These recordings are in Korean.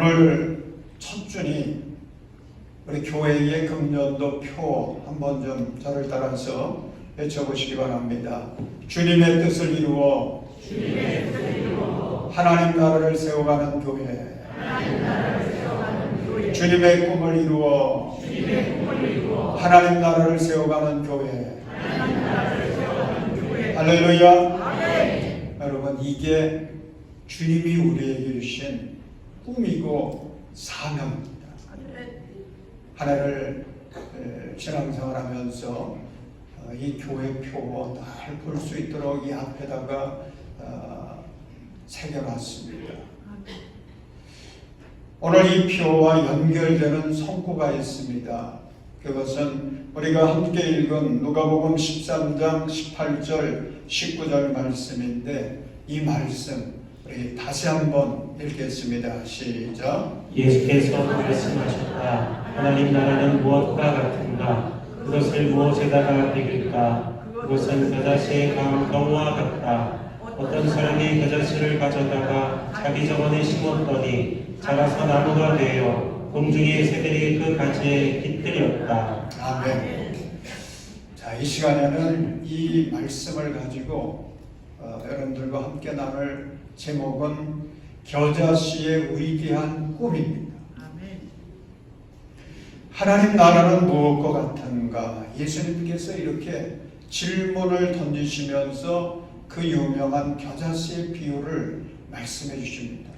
오늘 첫 주니 우리 교회의 금년도 표 한번 좀 저를 따라서 외쳐보시기 바랍니다. 주님의 뜻을 이루어 하나님 나라를 세워가는 교회, 주님의 꿈을 이루어 하나님 나라를 세워가는 교회. 할렐루야. 여러분, 이게 주님이 우리에게 주신 꿈이고 사명입니다. 한 해를 신앙생활하면서 이 교회표 날 볼 수 있도록 이 앞에다가 새겨놨습니다. 오늘 이 표와 연결되는 성구가 있습니다. 그것은 우리가 함께 읽은 누가복음 13장 18절 19절 말씀인데, 이 말씀 우리 다시 한번 읽겠습니다. 시작. 예수께서 말씀하셨다. 하나님 나라는 무엇과 같은가? 그것을 무엇에다가 베길까? 그것은 겨자씨의 강한 경우와 같다. 어떤 사람이 겨자씨를 가져다가 자기 정원에 심었더니 자라서 나무가 되어 공중의 새들이 그 가지에 깃들였다. 아멘. 자, 이 시간에는 이 말씀을 가지고 여러분들과 함께 나눌 제목은 겨자씨의 위대한 꿈입니다. 하나님 나라는 무엇과 같은가? 예수님께서 이렇게 질문을 던지시면서 그 유명한 겨자씨의 비유를 말씀해 주십니다.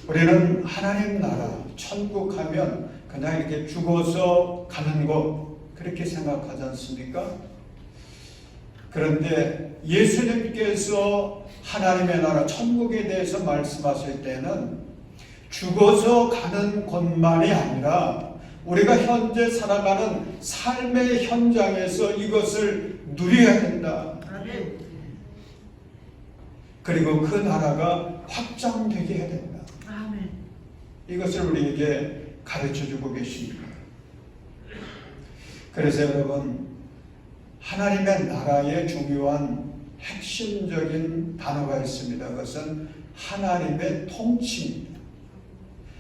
우리는 하나님 나라, 천국 하면 그냥 이렇게 죽어서 가는 곳, 그렇게 생각하지 않습니까? 그런데 예수님께서 하나님의 나라, 천국에 대해서 말씀하실 때는 죽어서 가는 곳만이 아니라 우리가 현재 살아가는 삶의 현장에서 이것을 누려야 된다. 그리고 그 나라가 확장되게 해야 된다. 이것을 우리에게 가르쳐주고 계십니다. 그래서 여러분, 하나님의 나라의 중요한 핵심적인 단어가 있습니다. 그것은 하나님의 통치입니다.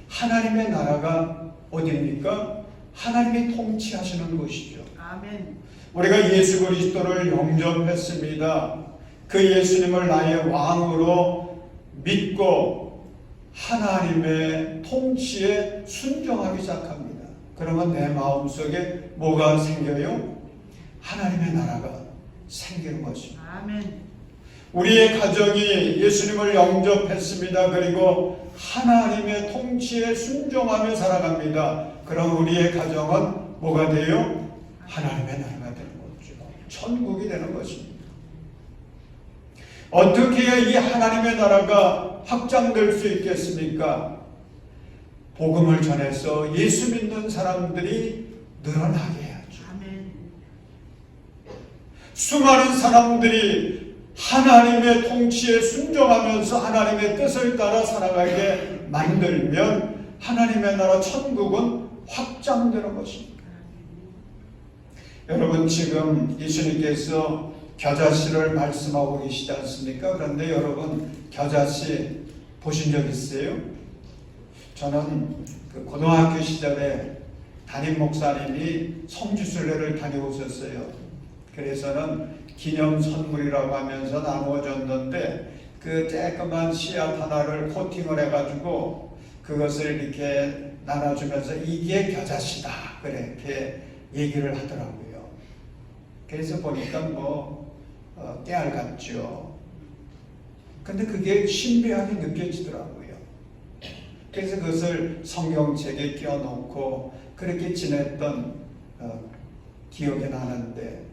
하나님의 나라가 어디입니까? 하나님이 통치하시는 곳이죠. 아멘. 우리가 예수 그리스도를 영접했습니다. 그 예수님을 나의 왕으로 믿고 하나님의 통치에 순종하기 시작합니다. 그러면 내 마음속에 뭐가 생겨요? 하나님의 나라가 생기는 것입니다. 아멘. 우리의 가정이 예수님을 영접했습니다. 그리고 하나님의 통치에 순종하며 살아갑니다. 그럼 우리의 가정은 뭐가 돼요? 하나님의 나라가 되는 거죠. 천국이 되는 것입니다. 어떻게 해야 이 하나님의 나라가 확장될 수 있겠습니까? 복음을 전해서 예수 믿는 사람들이 늘어나게 해야죠. 아멘. 수많은 사람들이 하나님의 통치에 순종하면서 하나님의 뜻을 따라 살아가게 만들면 하나님의 나라 천국은 확장되는 것입니다. 여러분, 지금 예수님께서 겨자씨를 말씀하고 계시지 않습니까? 그런데 여러분, 겨자씨 보신 적 있어요? 저는 그 고등학교 시절에 담임 목사님이 성지순례를 다녀오셨어요. 그래서는 기념 선물이라고 하면서 나누어줬는데, 그 쬐끄만 씨앗 하나를 코팅을 해가지고 그것을 이렇게 나눠주면서 이게 겨자씨다, 그렇게 얘기를 하더라고요. 그래서 보니까 깨알 같죠. 근데 그게 신비하게 느껴지더라고요. 그래서 그것을 성경책에 끼워놓고 그렇게 지냈던 기억이 나는데,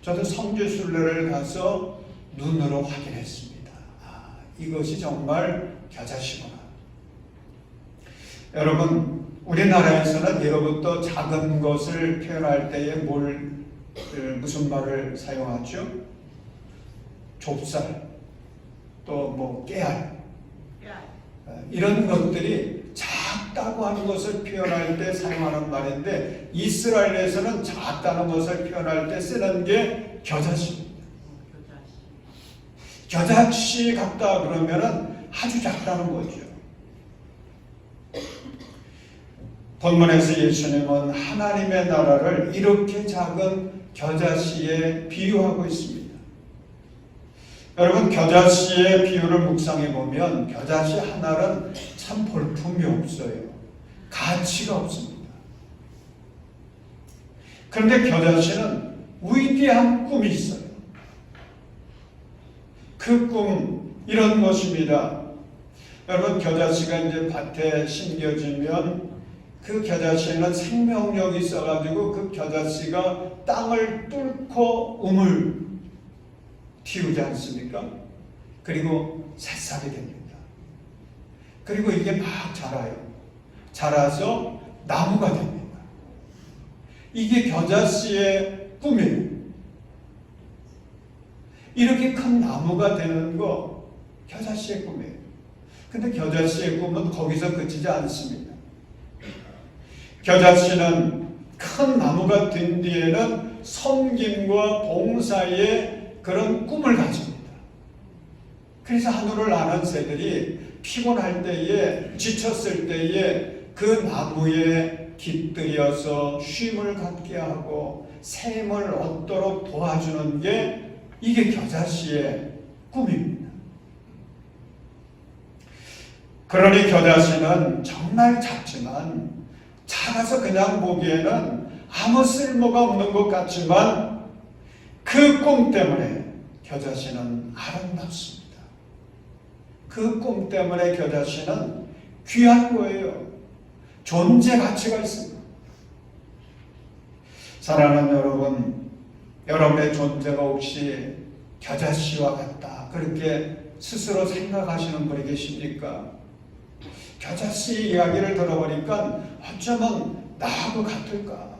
저도 성지순례를 가서 눈으로 확인했습니다. 아, 이것이 정말 겨자씨구나. 여러분, 우리나라에서는 예로부터 작은 것을 표현할 때에 무슨 말을 사용하죠? 좁쌀, 또 깨알, 이런 것들이 작다고 하는 것을 표현할 때 사용하는 말인데, 이스라엘에서는 작다는 것을 표현할 때 쓰는 게 겨자씨입니다. 겨자씨 같다 그러면은 아주 작다는 거죠. 본문에서 예수님은 하나님의 나라를 이렇게 작은 겨자씨에 비유하고 있습니다. 여러분, 겨자씨의 비유를 묵상해 보면 겨자씨 하나는 참 볼품이 없어요. 가치가 없습니다. 그런데 겨자씨는 위대한 꿈이 있어요. 그 꿈, 이런 것입니다. 여러분, 겨자씨가 이제 밭에 심겨지면 그 겨자씨에는 생명력이 있어가지고 그 겨자씨가 땅을 뚫고 움을 틔우지 않습니까? 그리고 새싹이 됩니다. 그리고 이게 막 자라요. 자라서 나무가 됩니다. 이게 겨자씨의 꿈이에요. 이렇게 큰 나무가 되는 거 겨자씨의 꿈이에요. 근데 겨자씨의 꿈은 거기서 그치지 않습니다. 겨자씨는 큰 나무가 된 뒤에는 섬김과 봉사의 그런 꿈을 가집니다. 그래서 하늘을 나는 새들이 피곤할 때에, 지쳤을 때에 그 나무에 깃들여서 쉼을 갖게 하고 샘을 얻도록 도와주는 게 이게 겨자씨의 꿈입니다. 그러니 겨자씨는 정말 작지만 작아서 그냥 보기에는 아무 쓸모가 없는 것 같지만 그 꿈 때문에 겨자씨는 아름답습니다. 그 꿈 때문에 겨자씨는 귀한 거예요. 존재 가치가 있습니다. 사랑하는 여러분, 여러분의 존재가 혹시 겨자씨와 같다 그렇게 스스로 생각하시는 분이 계십니까? 겨자씨 이야기를 들어보니까 어쩌면 나하고 같을까?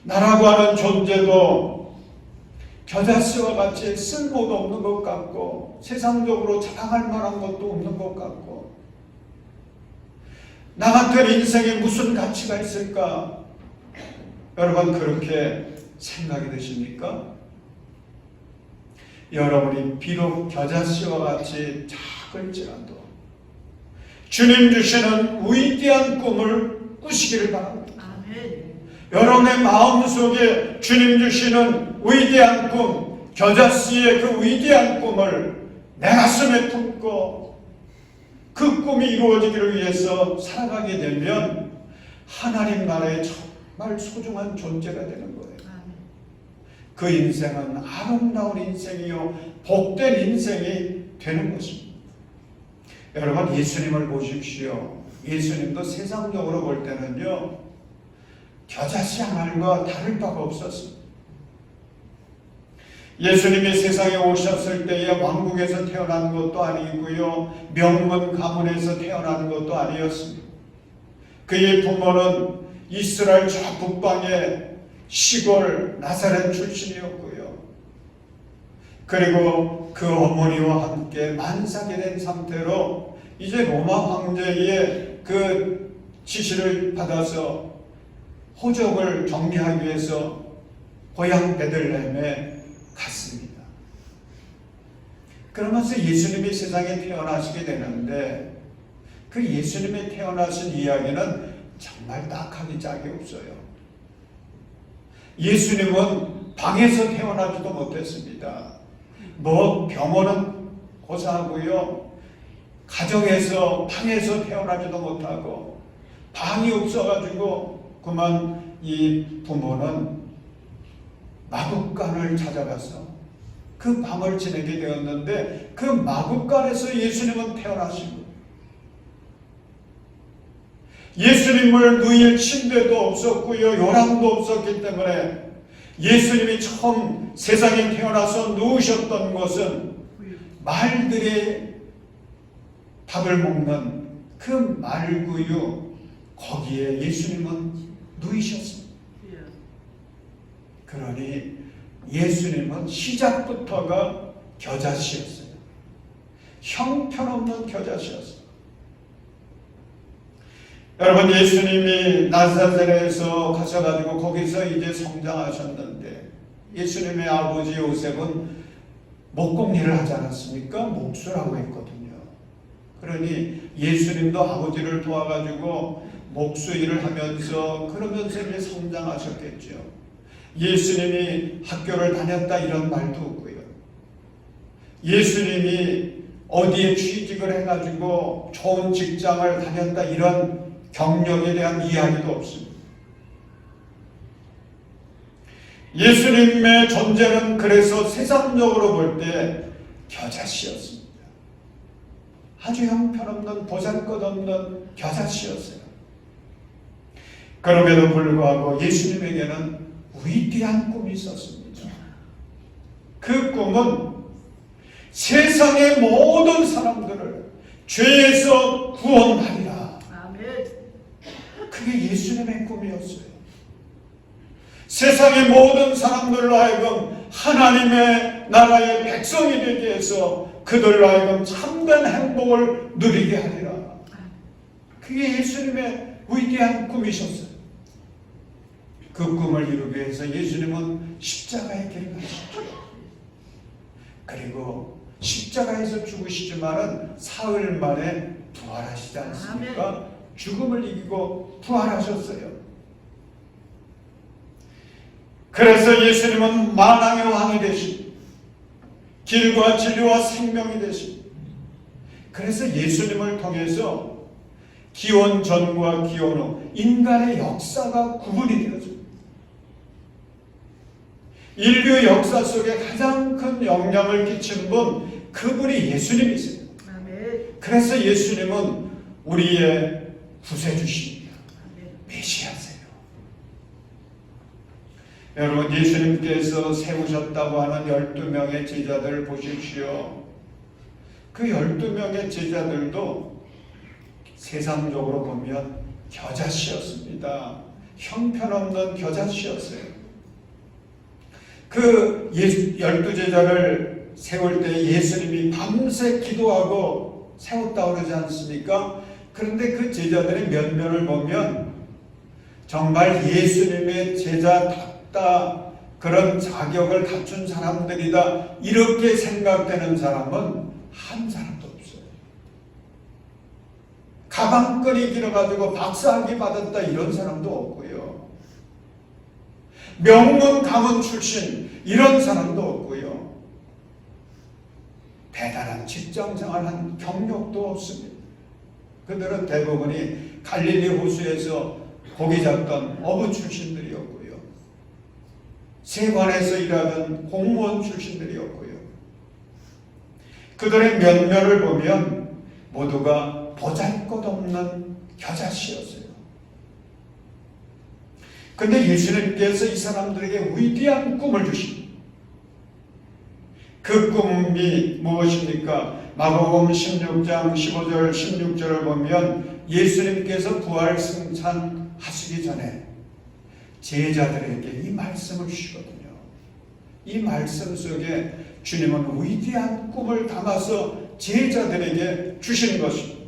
나라고 하는 존재도 겨자씨와 같이 쓸모도 없는 것 같고 세상적으로 자랑할 만한 것도 없는 것 같고 나 같은 인생에 무슨 가치가 있을까? 여러분 그렇게 생각이 되십니까? 여러분이 비록 겨자씨와 같이 작을지라도 주님 주시는 위대한 꿈을 꾸시기를 바랍니다. 아멘. 여러분의 마음속에 주님 주시는 위대한 꿈, 겨자씨의 그 위대한 꿈을 내 가슴에 품고 그 꿈이 이루어지기를 위해서 살아가게 되면 하나님 나라의 정말 소중한 존재가 되는 거예요. 그 인생은 아름다운 인생이요 복된 인생이 되는 것입니다. 여러분 예수님을 보십시오. 예수님도 세상적으로 볼 때는요 겨자씨 하나님과 다를 바가 없었습니다. 예수님이 세상에 오셨을 때에 왕국에서 태어난 것도 아니고요 명문 가문에서 태어난 것도 아니었습니다. 그의 부모는 이스라엘 저 북방의 시골 나사렛 출신이었고요. 그리고 그 어머니와 함께 만삭이 된 상태로 이제 로마 황제의 그 지시를 받아서 호적을 정리하기 위해서 고향 베들레헴에 갔습니다. 그러면서 예수님이 세상에 태어나시게 되는데 그 예수님이 태어나신 이야기는 정말 딱하기 짝이 없어요. 예수님은 방에서 태어나지도 못했습니다. 뭐 병원은 고사하고요. 가정에서 방에서 태어나지도 못하고 방이 없어가지고 그만 이 부모는 마국간을 찾아가서 그 밤을 지내게 되었는데 그 마국간에서 예수님은 태어나신 거예요. 예수님을 누일 침대도 없었고요. 요람도 없었기 때문에 예수님이 처음 세상에 태어나서 누우셨던 곳은 말들의 밥을 먹는 그 말구유 거기에 예수님은 누이셨습니다. 그러니 예수님은 시작부터가 겨자씨였어요. 형편없는 겨자씨였어요. 여러분 예수님이 나사렛에서 가셔가지고 거기서 이제 성장하셨는데 예수님의 아버지 요셉은 목공일을 하지 않았습니까? 목수라고 했거든요. 그러니 예수님도 아버지를 도와가지고 목수일을 하면서 그러면서 이제 성장하셨겠죠. 예수님이 학교를 다녔다 이런 말도 없고요. 예수님이 어디에 취직을 해가지고 좋은 직장을 다녔다 이런 경력에 대한 이야기도 없습니다. 예수님의 존재는 그래서 세상적으로 볼 때 겨자씨였습니다. 아주 형편없는 보잘것없는 겨자씨였어요. 그럼에도 불구하고 예수님에게는 위대한 꿈이 있었습니다. 그 꿈은 세상의 모든 사람들을 죄에서 구원하리라. 그게 예수님의 꿈이었어요. 세상의 모든 사람들로 하여금 하나님의 나라의 백성이 되게 해서 그들로 하여금 참된 행복을 누리게 하리라. 그게 예수님의 위대한 꿈이셨어요. 그 꿈을 이루기 위해서 예수님은 십자가의 길을 가셨죠. 그리고 십자가에서 죽으시지만은 사흘 만에 부활하시지 않습니까? 죽음을 이기고 부활하셨어요. 그래서 예수님은 만왕의 왕이 되신, 길과 진리와 생명이 되신, 그래서 예수님을 통해서 기원 전과 기원 후 인간의 역사가 구분이 되어집니다. 인류 역사 속에 가장 큰 영향을 끼친 분, 그분이 예수님이세요. 그래서 예수님은 우리의 구세주십니다. 메시아세요. 여러분, 예수님께서 세우셨다고 하는 12명의 제자들 보십시오. 그 12명의 제자들도 세상적으로 보면 겨자씨였습니다. 형편없는 겨자씨였어요. 그 12제자를 세울 때 예수님이 밤새 기도하고 세웠다고 그러지 않습니까? 그런데 그 제자들의 면면을 보면 정말 예수님의 제자답다, 그런 자격을 갖춘 사람들이다, 이렇게 생각되는 사람은 한 사람도 없어요. 가방끈이 길어가지고 박사학위 받았다 이런 사람도 없고요. 명문 가문 출신 이런 사람도 없고요. 대단한 직장생활한 경력도 없습니다. 그들은 대부분이 갈릴리 호수에서 고기 잡던 어부 출신들이었고요. 세관에서 일하던 공무원 출신들이었고요. 그들의 면면을 보면 모두가 보잘것없는 겨자씨였어요. 근데 예수님께서 이 사람들에게 위대한 꿈을 주십니다. 그 꿈이 무엇입니까? 마가복음 16장 15절 16절을 보면 예수님께서 부활 승천하시기 전에 제자들에게 이 말씀을 주시거든요. 이 말씀 속에 주님은 위대한 꿈을 담아서 제자들에게 주신 것입니다.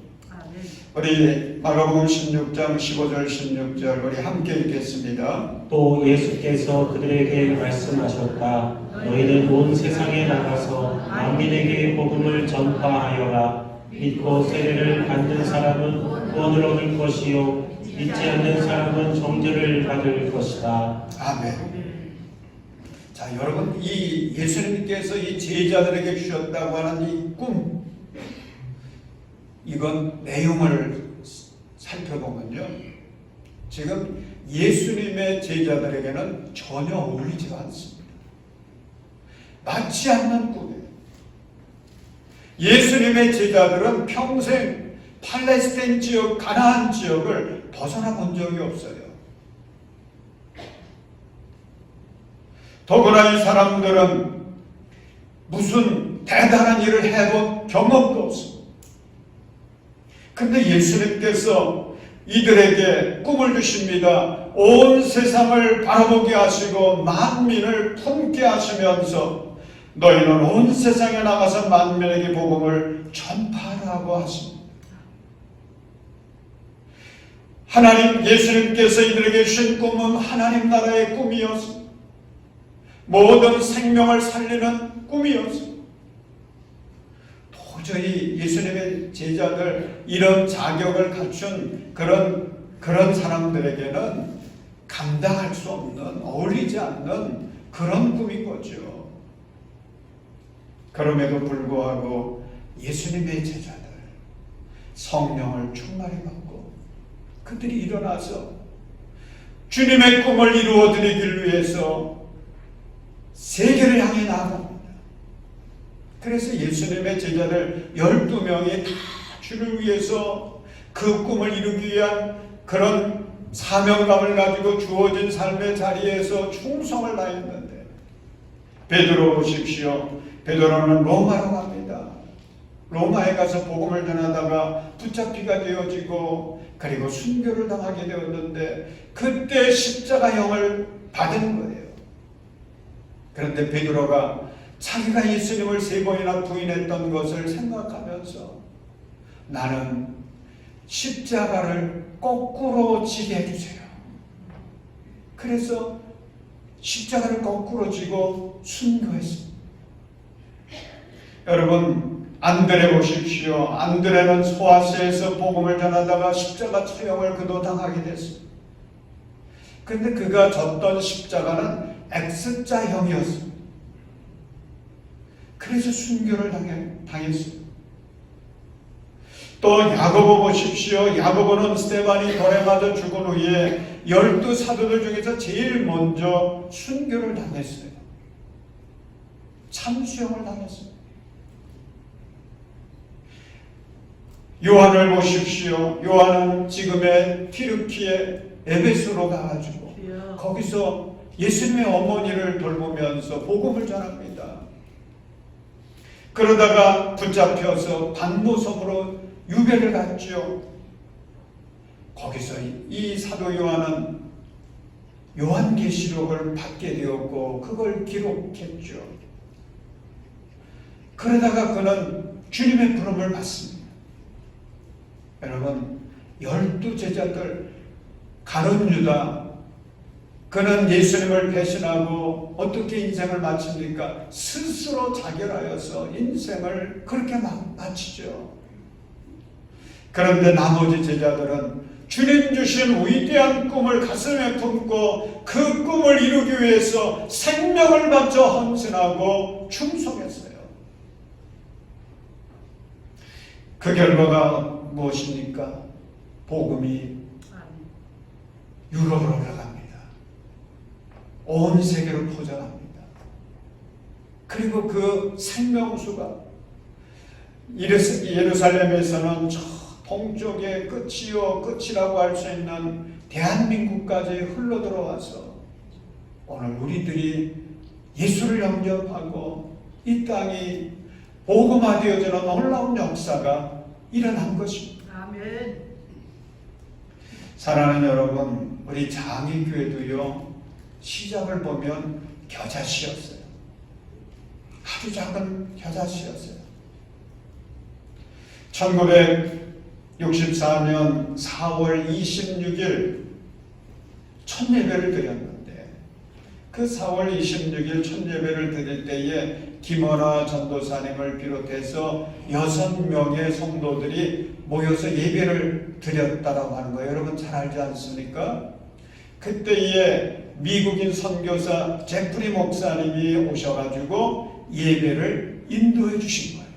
우리 마가복음 16장 15절 16절 우리 함께 읽겠습니다. 또 예수께서 그들에게 말씀하셨다. 너희는 온 세상에 나가서 만민에게 복음을 전파하여라. 믿고 세례를 받는 사람은 구원을 얻을 것이요 믿지 않는 사람은 정죄를 받을 것이다. 아멘. 자, 여러분, 이 예수님께서 이 제자들에게 주셨다고 하는 이 꿈, 이건 내용을 살펴보면요, 지금 예수님의 제자들에게는 전혀 어울리지가 않습니다. 맞지 않는 꿈이에요. 예수님의 제자들은 평생 팔레스타인 지역, 가나안 지역을 벗어나 본 적이 없어요. 더구나 이 사람들은 무슨 대단한 일을 해본 경험도 없습니다. 근데 예수님께서 이들에게 꿈을 주십니다. 온 세상을 바라보게 하시고 만민을 품게 하시면서 너희는 온 세상에 나가서 만민에게 복음을 전파하라고 하십니다. 하나님, 예수님께서 이들에게 주신 꿈은 하나님 나라의 꿈이었습니다. 모든 생명을 살리는 꿈이었습니다. 도저히 예수님의 제자들 이런 자격을 갖춘 그런 사람들에게는 감당할 수 없는, 어울리지 않는 그런 꿈인 거죠. 그럼에도 불구하고 예수님의 제자들 성령을 충만히 받고 그들이 일어나서 주님의 꿈을 이루어 드리기 위해서 세계를 향해 나아갑니다. 그래서 예수님의 제자들 12명이 다 주를 위해서 그 꿈을 이루기 위한 그런 사명감을 가지고 주어진 삶의 자리에서 충성을 다했는데, 베드로 보십시오. 베드로는 로마로 갑니다. 로마에 가서 복음을 전하다가 붙잡히가 되어지고 그리고 순교를 당하게 되었는데 그때 십자가형을 받은 거예요. 그런데 베드로가 자기가 예수님을 3번이나 부인했던 것을 생각하면서 나는 십자가를 거꾸로 지게 해주세요. 그래서 십자가를 거꾸로 지고 순교했습니다. 여러분, 안드레 보십시오. 안드레는 소아시아에서 복음을 전하다가 십자가 처형을 그도 당하게 됐습니다. 그런데 그가 졌던 십자가는 X자형이었습니다. 그래서 순교를 당했어요. 또 야고보 보십시오. 야고보는 스데반이 돌에 맞아 죽은 후에 12사도들 중에서 제일 먼저 순교를 당했어요. 참수형을 당했어요. 요한을 보십시오. 요한은 지금의 튀르키예 에베소로 가가지고 거기서 예수님의 어머니를 돌보면서 복음을 전합니다. 그러다가 붙잡혀서 반모섬으로 유배를 갔죠. 거기서 이 사도 요한은 요한계시록을 받게 되었고 그걸 기록했죠. 그러다가 그는 주님의 부름을 받습니다. 여러분, 12제자들 가룟 유다, 그는 예수님을 배신하고 어떻게 인생을 마칩니까? 스스로 자결하여서 인생을 그렇게 마치죠. 그런데 나머지 제자들은 주님 주신 위대한 꿈을 가슴에 품고 그 꿈을 이루기 위해서 생명을 바쳐 헌신하고 충성했어요. 그 결과가 무엇입니까? 복음이 유럽으로 올라갑니다. 온 세계로 포장합니다. 그리고 그 생명수가 예루살렘에서는 저 동쪽의 끝이요 끝이라고 할 수 있는 대한민국까지 흘러들어와서 오늘 우리들이 예수를 영접하고 이 땅이 복음화되어지는 놀라운 역사가 일어난 것입니다. 아멘. 사랑하는 여러분, 우리 장의교회도요, 시작을 보면 겨자씨였어요. 아주 작은 겨자씨였어요. 1964년 4월 26일 첫 예배를 드렸는데 그 4월 26일 첫 예배를 드릴 때에 김원아 전도사님을 비롯해서 6명의 성도들이 모여서 예배를 드렸다라고 하는 거예요. 여러분 잘 알지 않습니까? 그때에 미국인 선교사 제프리 목사님이 오셔가지고 예배를 인도해 주신 거예요.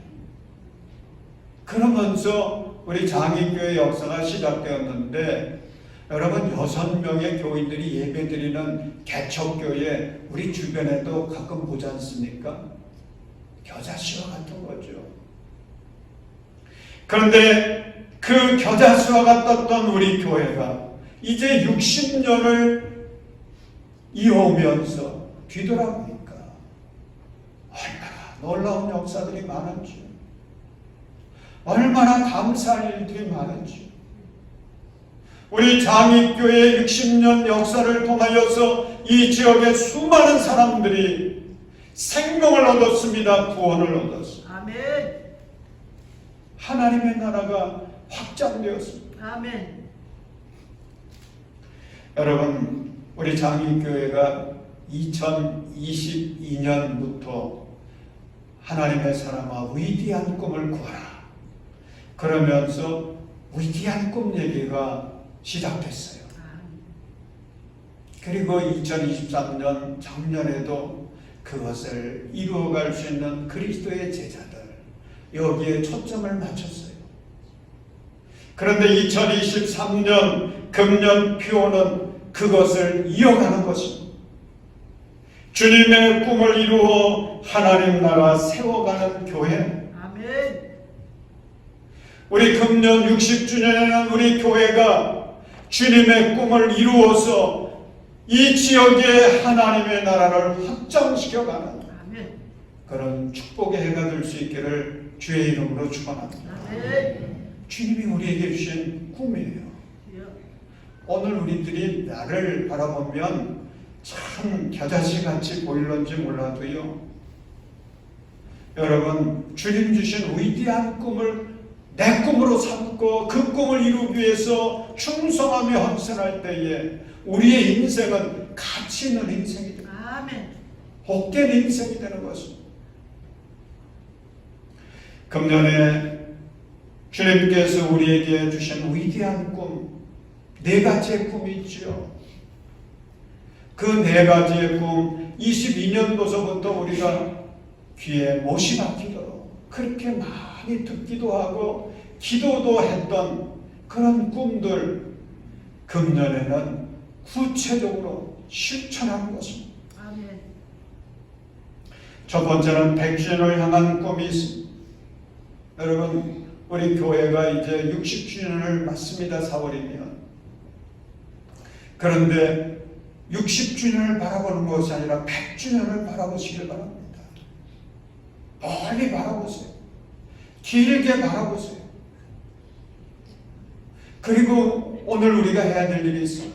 그러면서 우리 장의교회 역사가 시작되었는데, 여러분 6명의 교인들이 예배드리는 개척교회 우리 주변에도 가끔 보지 않습니까? 겨자씨와 같은 거죠. 그런데 그 겨자씨와 같았던 우리 교회가 이제 60년을 이어오면서 뒤돌아보니까 얼마나 놀라운 역사들이 많은지, 얼마나 감사할 일들이 많은지, 우리 장의교회 60년 역사를 통하여서 이 지역의 수많은 사람들이 생명을 얻었습니다. 구원을 얻었습니다. 아멘. 하나님의 나라가 확장되었습니다. 아멘. 여러분, 우리 장의교회가 2022년부터 하나님의 사람아 위대한 꿈을 꾸어라. 그러면서 위대한 꿈 얘기가 시작됐어요. 그리고 2023년 작년에도 그것을 이루어갈 수 있는 그리스도의 제자들 여기에 초점을 맞췄어요. 그런데 2023년 금년 표는 그것을 이어가는 것입니다. 주님의 꿈을 이루어 하나님 나라 세워가는 교회. 아멘. 우리 금년 60주년에는 우리 교회가 주님의 꿈을 이루어서 이 지역에 하나님의 나라를 확장시켜가는 아멘. 그런 축복의 해가 될 수 있기를 주의 이름으로 축원합니다. 아멘. 주님이 우리에게 주신 꿈이에요. 오늘 우리들이 나를 바라보면 참 겨자씨같이 보일런지 몰라도요, 여러분 주님 주신 위대한 꿈을 내 꿈으로 삼고 그 꿈을 이루기 위해서 충성하며 헌신할 때에 우리의 인생은 가치 있는 인생이 됩니다. 아멘. 복된 인생이 되는 것입니다. 금년에 주님께서 우리에게 주신 위대한 꿈, 네 가지의 꿈이 있죠. 그 네 가지의 꿈 22년도서부터 우리가 귀에 못이 박히도록 그렇게 많이 듣기도 하고 기도도 했던 그런 꿈들 금년에는 구체적으로 실천하는 것입니다. 아멘. 첫 번째는 100주년을 향한 꿈이 있습니다. 여러분 우리 교회가 이제 60주년을 맞습니다. 4월이면. 그런데 60주년을 바라보는 것이 아니라 100주년을 바라보시길 바랍니다. 멀리 바라보세요. 길게 바라보세요. 그리고 오늘 우리가 해야 될 일이 있어요.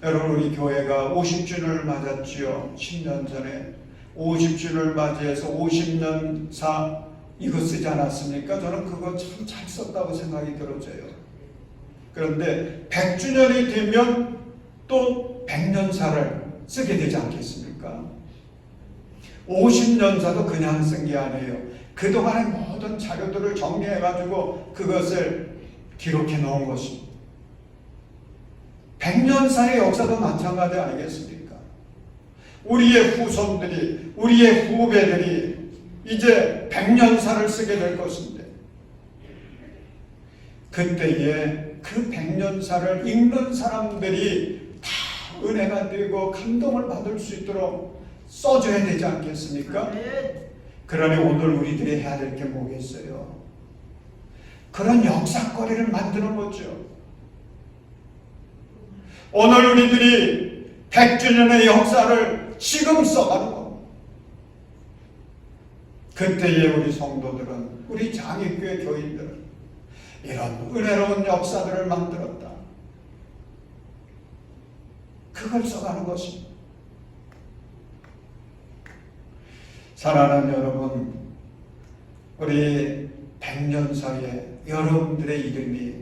여러분 우리 교회가 50주년을 맞았지요. 10년 전에 50주년을 맞이해서 50년사 이거 쓰지 않았습니까? 저는 그거 참 잘 썼다고 생각이 들어져요. 그런데 100주년이 되면 또 100년사를 쓰게 되지 않겠습니까? 50년사도 그냥 쓴 게 아니에요. 그동안의 모든 자료들을 정리해가지고 그것을 기록해 놓은 것입니다. 100년사의 역사도 마찬가지 아니겠습니까? 우리의 후손들이, 우리의 후배들이 이제 100년사를 쓰게 될 것인데 그때에 그 100년사를 읽는 사람들이 다 은혜가 되고 감동을 받을 수 있도록 써줘야 되지 않겠습니까? 아멘. 그러니 오늘 우리들이 해야 될 게 뭐겠어요? 그런 역사거리를 만드는 거죠. 오늘 우리들이 100주년의 역사를 지금 써가는 겁니다. 그때의 우리 성도들은, 우리 장애교회 교인들은 이런 은혜로운 역사들을 만들었다. 그걸 써가는 것입니다. 사랑하는 여러분, 우리 100년 사이에 여러분들의 이름이,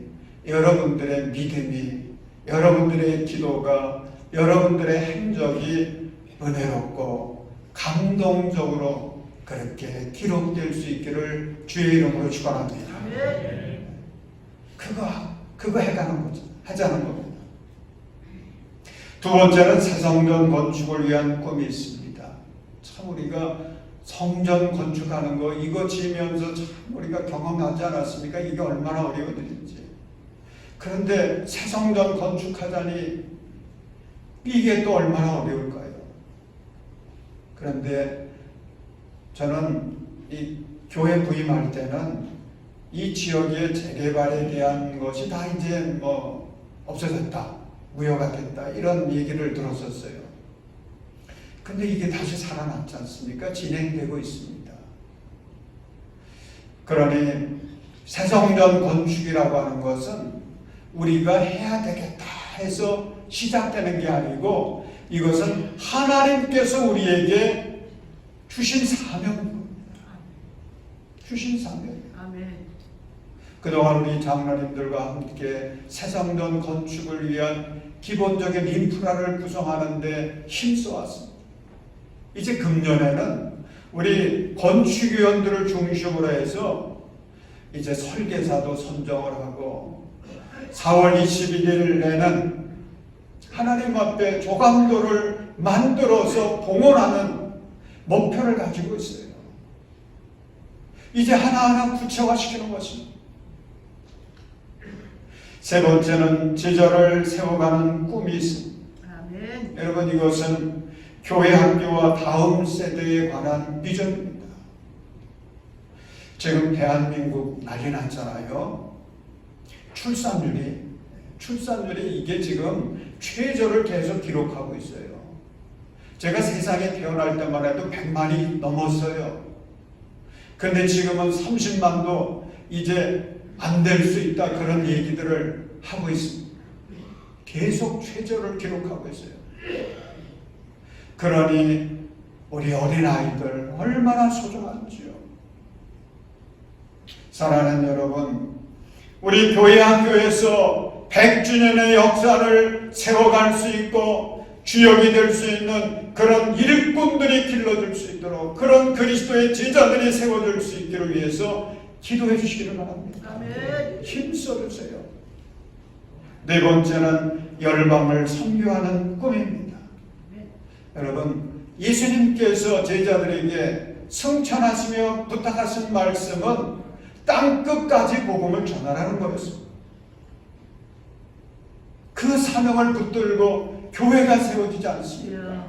여러분들의 믿음이, 여러분들의 기도가, 여러분들의 행적이 은혜롭고 감동적으로 그렇게 기록될 수 있기를 주의 이름으로 축원합니다. 아멘. 그거 해가는 거죠. 하자는 겁니다. 두 번째는 새 성전 건축을 위한 꿈이 있습니다. 참 우리가 성전 건축하는 거 이거 지으면서 참 우리가 경험하지 않았습니까? 이게 얼마나 어려운 일인지. 그런데 새 성전 건축하자니 이게 또 얼마나 어려울까요? 그런데 저는 이 교회 부임할 때는 이 지역의 재개발에 대한 것이 다 이제 뭐 없어졌다, 무효가 됐다 이런 얘기를 들었었어요. 근데 이게 다시 살아났지 않습니까? 진행되고 있습니다. 그러니 새성전 건축이라고 하는 것은 우리가 해야 되겠다 해서 시작되는 게 아니고 이것은 하나님께서 우리에게 주신 사명입니다. 주신 사명. 아멘. 그동안 우리 장로님들과 함께 새성전 건축을 위한 기본적인 인프라를 구성하는 데 힘써왔습니다. 이제 금년에는 우리 건축위원들을 중심으로 해서 이제 설계사도 선정을 하고 4월 21일에는 하나님 앞에 조감도를 만들어서 봉헌하는 목표를 가지고 있어요. 이제 하나하나 구체화시키는 것입니다. 세 번째는 제자를 세워가는 꿈이 있습니다. 아멘. 여러분, 이것은 교회 학교와 다음 세대에 관한 비전입니다. 지금 대한민국 난리 났잖아요. 출산율이 이게 지금 최저를 계속 기록하고 있어요. 제가 세상에 태어날 때만 해도 100만이 넘었어요. 근데 지금은 30만도 이제 안 될 수 있다, 그런 얘기들을 하고 있습니다. 계속 최저를 기록하고 있어요. 그러니 우리 어린아이들 얼마나 소중한지요. 사랑하는 여러분, 우리 교회 학교에서 100주년의 역사를 세워갈 수 있고 주역이 될 수 있는 그런 일꾼들이 길러줄 수 있도록, 그런 그리스도의 제자들이 세워질 수 있기를 위해서 기도해 주시기를 바랍니다. 아멘. 힘써주세요. 네 번째는 열방을 선교하는 꿈입니다. 여러분, 예수님께서 제자들에게 승천하시며 부탁하신 말씀은 땅끝까지 복음을 전하라는 거였습니다. 그 사명을 붙들고 교회가 세워지지 않습니까?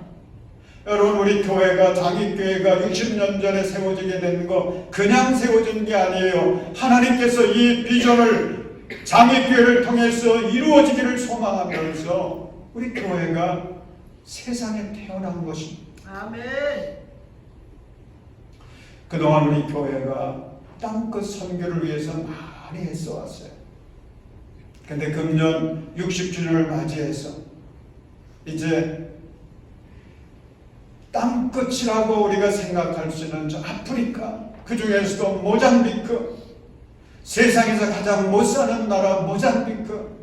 여러분, 우리 교회가, 장익교회가 60년 전에 세워지게 된 거 그냥 세워진 게 아니에요. 하나님께서 이 비전을 장익교회를 통해서 이루어지기를 소망하면서 우리 교회가 세상에 태어난 것입니다. 아멘. 그동안 우리 교회가 땅끝 선교를 위해서 많이 애써 왔어요. 근데 금년 60주년을 맞이해서 이제 땅끝이라고 우리가 생각할 수 있는 저 아프리카, 그 중에서도 모잠비크, 세상에서 가장 못 사는 나라 모잠비크,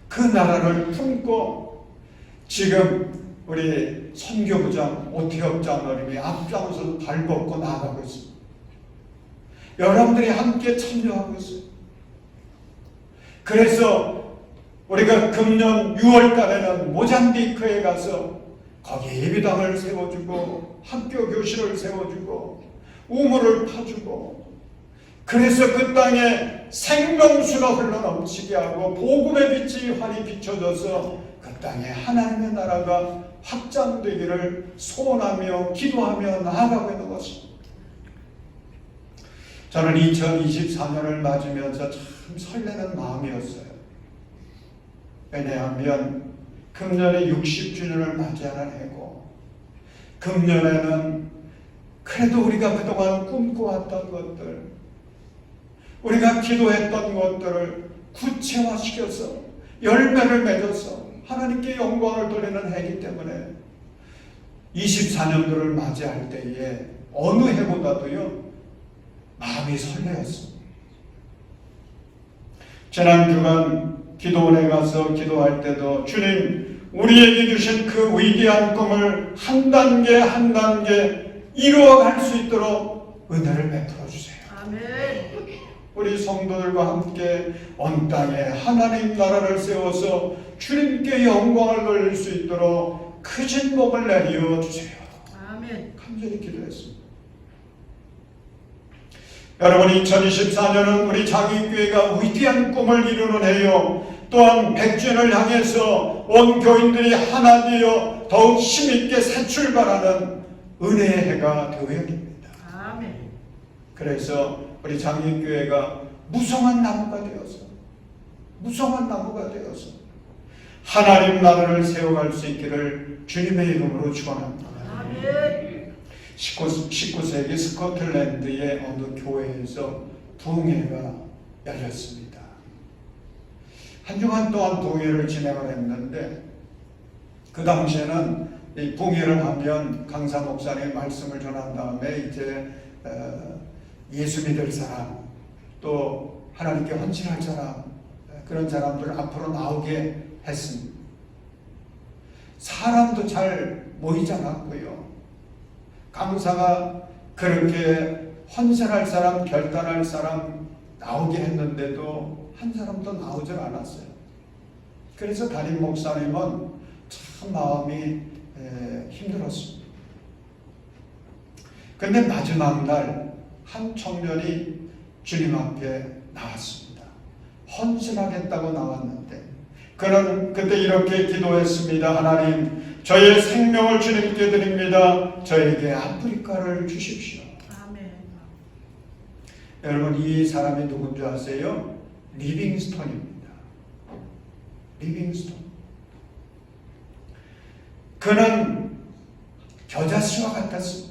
그 나라를 품고 지금 우리 선교부장 오태엽 장로님이 앞장서서 발벗고 나아가고 있습니다. 여러분들이 함께 참여하고 있어요. 그래서 우리가 금년 6월달에는 모잠비크에 가서 거기 예비당을 세워주고 학교 교실을 세워주고 우물을 파주고, 그래서 그 땅에 생명수가 흘러넘치게 하고 복음의 빛이 환히 비춰져서 그 땅에 하나님의 나라가 확장되기를 소원하며 기도하며 나아가고 있는 것입니다. 저는 2024년을 맞으면서 참 설레는 마음이었어요. 왜냐하면 금년에 60주년을 맞이하는 해고, 금년에는 그래도 우리가 그동안 꿈꿔왔던 것들, 우리가 기도했던 것들을 구체화시켜서 열매를 맺어서 하나님께 영광을 돌리는 해이기 때문에 24년도를 맞이할 때에 어느 해보다도요 마음이 설레었습니다. 지난 주간 기도원에 가서 기도할 때도 주님, 우리에게 주신 그 위대한 꿈을 한 단계 한 단계 이루어갈 수 있도록 은혜를 베풀어 주세요. 아멘. 우리 성도들과 함께 온 땅에 하나님 나라를 세워서 주님께 영광을 돌릴 수 있도록 크신 복을 내려 주세요. 아멘. 간절히 기도했습니다. 여러분, 2024년은 우리 장익교회가 위대한 꿈을 이루는 해요. 또한 100주년을 향해서 온 교인들이 하나 되어 더욱 힘있게 새 출발하는 은혜의 해가 되어야 됩니다. 아멘. 그래서 우리 장익교회가 무성한 나무가 되어서 하나님 나라를 세워갈 수 있기를 주님의 이름으로 축원합니다. 아멘. 19세기 스코틀랜드의 어느 교회에서 부흥회가 열렸습니다. 한 주간 동안 부흥회를 진행을 했는데, 그 당시에는 이 부흥회를 하면 강사 목사님이 말씀을 전한 다음에 이제 예수 믿을 사람, 또 하나님께 헌신할 사람, 그런 사람들 앞으로 나오게 했습니다. 사람도 잘 모이지 않았고요. 강사가 그렇게 헌신할 사람, 결단할 사람 나오게 했는데도 한 사람도 나오질 않았어요. 그래서 담임 목사님은 참 마음이 힘들었습니다. 근데 마지막 날 한 청년이 주님 앞에 나왔습니다. 헌신하겠다고 나왔는데 그는 그때 이렇게 기도했습니다. 하나님, 저의 생명을 주님께 드립니다. 저에게 아프리카를 주십시오. 아멘. 여러분, 이 사람이 누군지 아세요? 리빙스톤입니다. 리빙스톤. 그는 겨자씨와 같았습니다.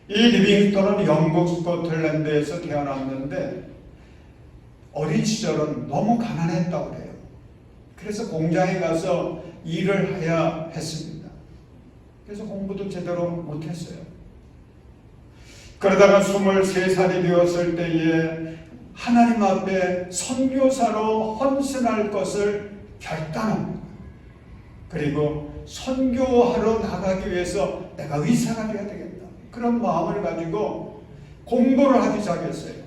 이 리빙스톤은 영국 스코틀랜드에서 태어났는데 어린 시절은 너무 가난했다고 해요. 그래서 공장에 가서 일을 해야 했습니다. 그래서 공부도 제대로 못했어요. 그러다가 23살이 되었을 때에 하나님 앞에 선교사로 헌신할 것을 결단합니다. 그리고 선교하러 나가기 위해서 내가 의사가 되어야 되겠다. 그런 마음을 가지고 공부를 하기 시작했어요.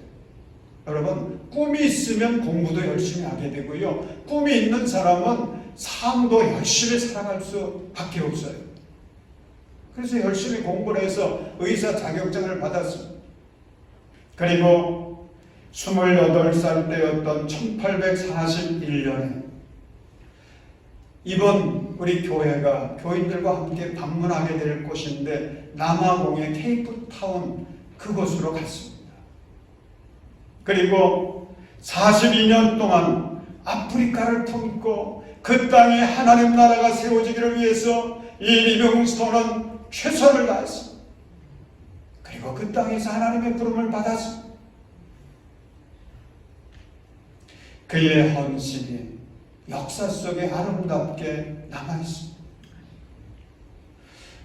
여러분, 꿈이 있으면 공부도 열심히 하게 되고요. 꿈이 있는 사람은 삶도 열심히 살아갈 수밖에 없어요. 그래서 열심히 공부를 해서 의사 자격증을 받았습니다. 그리고 28살 때였던 1841년에 이번 우리 교회가 교인들과 함께 방문하게 될 곳인데 남아공의 케이프타운 그곳으로 갔습니다. 그리고 42년 동안 아프리카를 품고 그 땅에 하나님 나라가 세워지기를 위해서 이 리빙스톤은 최선을 다했습니다. 그리고 그 땅에서 하나님의 부름을 받았습니다. 그의 헌신이 역사 속에 아름답게 남아있습니다.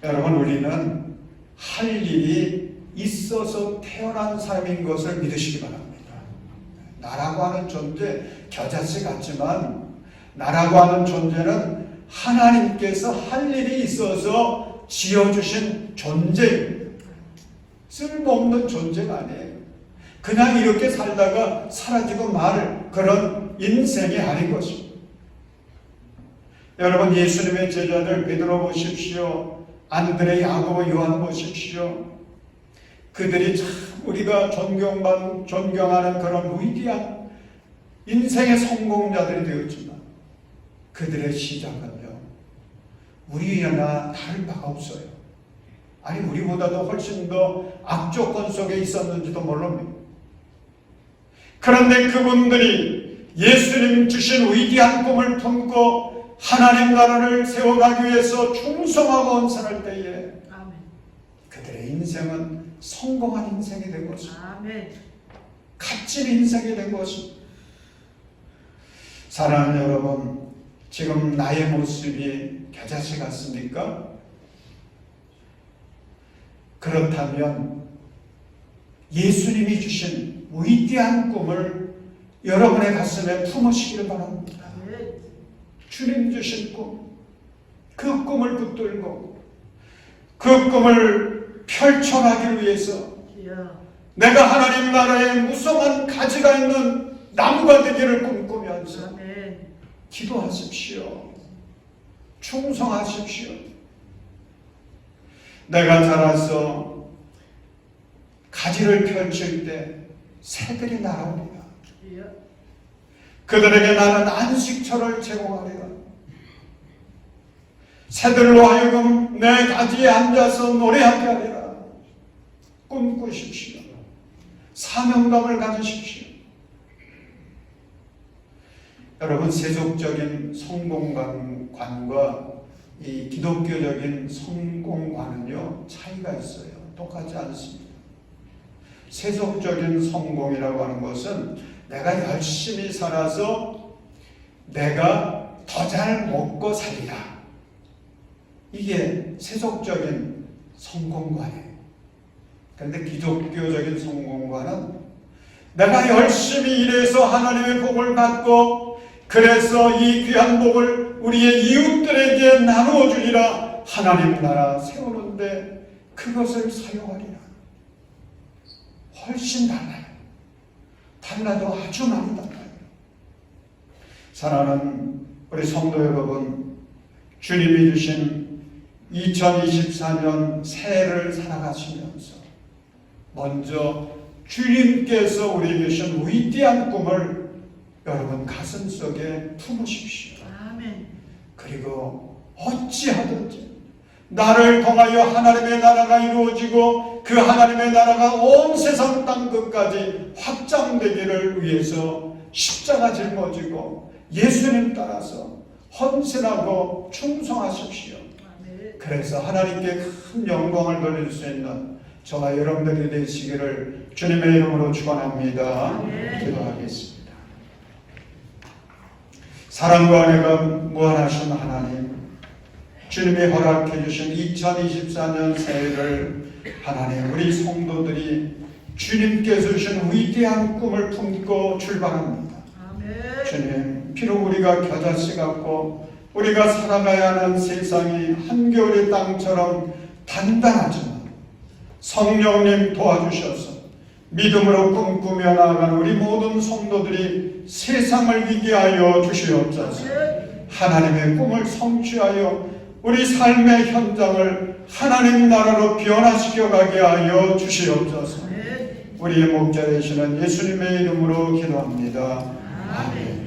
여러분, 우리는 할 일이 있어서 태어난 사람인 것을 믿으시기 바랍니다. 나라고 하는 존재, 겨자씨 같지만 나라고 하는 존재는 하나님께서 할 일이 있어서 지어주신 존재입니다. 쓸모없는 존재가 아니에요. 그냥 이렇게 살다가 사라지고 말 그런 인생이 아닌 것입니다. 여러분, 예수님의 제자들 베드로 보십시오. 안드레, 야고보, 요한 보십시오. 그들이 참 우리가 존경하는 그런 위대한 인생의 성공자들이 되었지만 그들의 시작은요, 우리나 다를 바가 없어요. 아니, 우리보다도 훨씬 더 악조건 속에 있었는지도 모릅니다. 그런데 그분들이 예수님 주신 위대한 꿈을 품고 하나님 나라를 세워가기 위해서 충성하고 헌신할 때에 아멘. 그들의 인생은 성공한 인생이 된 것입니다. 아멘. 값진 인생이 된 것입니다. 사랑하는 여러분, 지금 나의 모습이 겨자씨 같습니까? 그렇다면 예수님이 주신 위대한 꿈을 여러분의 가슴에 품으시기를 바랍니다. 아멘. 주님 주신 꿈, 그 꿈을 붙들고 그 꿈을 펼쳐가기 위해서 주여. 내가 하나님 나라에 무성한 가지가 있는 나무가 되기를 꿈꾸면서 아멘. 기도하십시오. 충성하십시오. 내가 자라서 가지를 펼칠 때 새들이 날아옵니다. 주여. 그들에게 나는 안식처를 제공하리라. 새들로 하여금 내 가지에 앉아서 노래하게 하리라. 꿈꾸십시오. 사명감을 가지십시오. 여러분, 세속적인 성공관과 이 기독교적인 성공관은요, 차이가 있어요. 똑같지 않습니다. 세속적인 성공이라고 하는 것은 내가 열심히 살아서 내가 더 잘 먹고 살리라. 이게 세속적인 성공관이에요. 그런데 기독교적인 성공관은 내가 열심히 일해서 하나님의 복을 받고 그래서 이 귀한 복을 우리의 이웃들에게 나누어 주리라. 하나님 나라 세우는데 그것을 사용하리라. 훨씬 달라요. 달라도 아주 많이 달라요. 사랑하는 우리 성도 여러분, 주님이 주신 2024년 새해를 살아가시면서 먼저 주님께서 우리에게 주신 위대한 꿈을 여러분 가슴속에 품으십시오. 아멘. 그리고 어찌하든지 나를 통하여 하나님의 나라가 이루어지고 그 하나님의 나라가 온 세상 땅 끝까지 확장되기를 위해서 십자가 짊어지고 예수님 따라서 헌신하고 충성하십시오. 아멘. 그래서 하나님께 큰 영광을 돌릴 수 있는 저와 여러분들이 되시기를 주님의 이름으로 축원합니다. 기도하겠습니다. 사랑과 은혜가 무한하신 하나님, 주님이 허락해 주신 2024년 새해를 하나님 우리 성도들이 주님께서 주신 위대한 꿈을 품고 출발합니다. 아멘. 주님, 비록 우리가 겨자씨 같고 우리가 살아가야 하는 세상이 한겨울의 땅처럼 단단하지만 성령님 도와주셔서 믿음으로 꿈꾸며 나아가는 우리 모든 성도들이 세상을 이기게 하여 주시옵소서. 하나님의 꿈을 성취하여 우리 삶의 현장을 하나님 나라로 변화시켜 가게 하여 주시옵소서. 우리의 목자 되시는 예수님의 이름으로 기도합니다. 아멘.